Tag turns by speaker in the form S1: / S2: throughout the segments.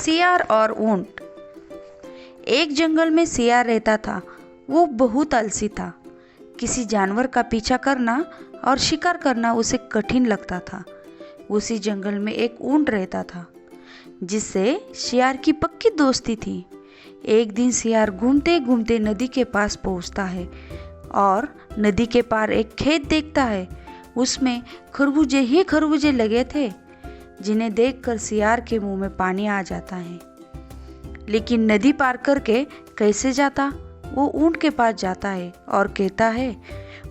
S1: सियार और ऊंट। एक जंगल में सियार रहता था। वो बहुत आलसी था। किसी जानवर का पीछा करना और शिकार करना उसे कठिन लगता था। उसी जंगल में एक ऊंट रहता था जिससे सियार की पक्की दोस्ती थी। एक दिन सियार घूमते घूमते नदी के पास पहुंचता है और नदी के पार एक खेत देखता है। उसमें खरबूजे ही खरबूजे लगे थे, जिन्हें देखकर सियार के मुंह में पानी आ जाता है। लेकिन नदी पार करके कैसे जाता? वो ऊंट के पास जाता है और कहता है,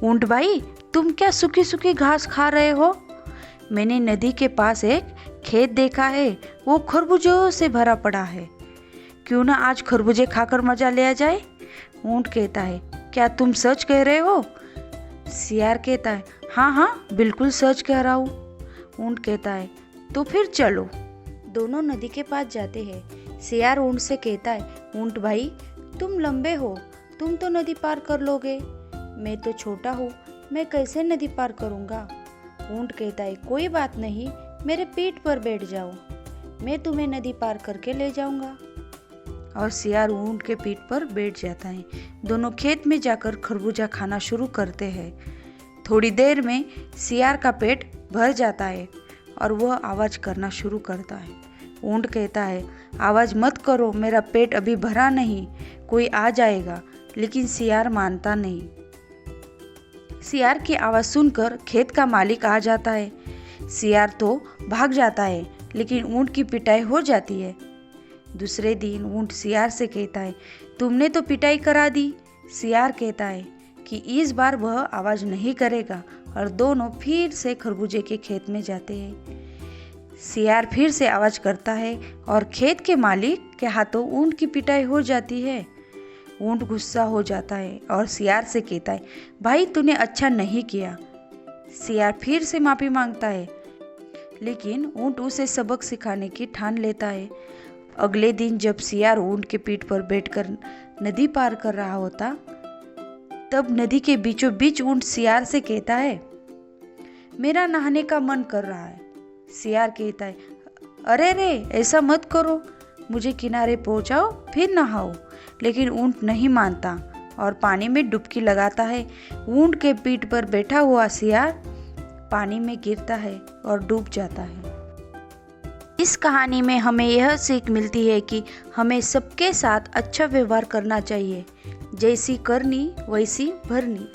S1: ऊंट भाई, तुम क्या सूखी सूखी घास खा रहे हो? मैंने नदी के पास एक खेत देखा है, वो खरबूजों से भरा पड़ा है। क्यों ना आज खरबूजे खाकर मजा लिया जाए? ऊंट कहता है, क्या तुम सच कह रहे हो? सियार कहता है, हाँ हाँ, बिल्कुल सच कह रहा हूँ। ऊंट कहता है, तो फिर चलो। दोनों नदी के पास जाते हैं। सियार ऊंट से कहता है, ऊंट भाई, तुम लंबे हो, तुम तो नदी पार कर लोगे। मैं तो छोटा हूँ, मैं कैसे नदी पार करूँगा? ऊंट कहता है, कोई बात नहीं, मेरे पीठ पर बैठ जाओ, मैं तुम्हें नदी पार करके ले जाऊँगा। और सियार ऊंट के पीठ पर बैठ जाता है। दोनों खेत में जाकर खरबूजा खाना शुरू करते हैं। थोड़ी देर में सियार का पेट भर जाता है और वह आवाज़ करना शुरू करता है। ऊंट कहता है, आवाज़ मत करो, मेरा पेट अभी भरा नहीं, कोई आ जाएगा। लेकिन सियार मानता नहीं। सियार की आवाज़ सुनकर खेत का मालिक आ जाता है। सियार तो भाग जाता है, लेकिन ऊंट की पिटाई हो जाती है। दूसरे दिन ऊंट सियार से कहता है, तुमने तो पिटाई करा दी। सियार कहता है कि इस बार वह आवाज़ नहीं करेगा और दोनों फिर से खरबूजे के खेत में जाते हैं। सियार फिर से आवाज़ करता है और खेत के मालिक के हाथों ऊंट की पिटाई हो जाती है। ऊंट गुस्सा हो जाता है और सियार से कहता है, भाई तूने अच्छा नहीं किया। सियार फिर से माफ़ी मांगता है, लेकिन ऊंट उसे सबक सिखाने की ठान लेता है। अगले दिन जब सियार ऊंट के पीठ पर बैठकर नदी पार कर रहा होता, तब नदी के बीचों बीच ऊंट सियार से कहता है, मेरा नहाने का मन कर रहा है। सियार कहता है, अरे रे, ऐसा मत करो, मुझे किनारे पहुंचाओ फिर नहाओ। लेकिन ऊंट नहीं मानता और पानी में डुबकी लगाता है। ऊंट के पीठ पर बैठा हुआ सियार पानी में गिरता है और डूब जाता है। इस कहानी में हमें यह सीख मिलती है कि हमें सबके साथ अच्छा व्यवहार करना चाहिए। जैसी करनी वैसी भरनी।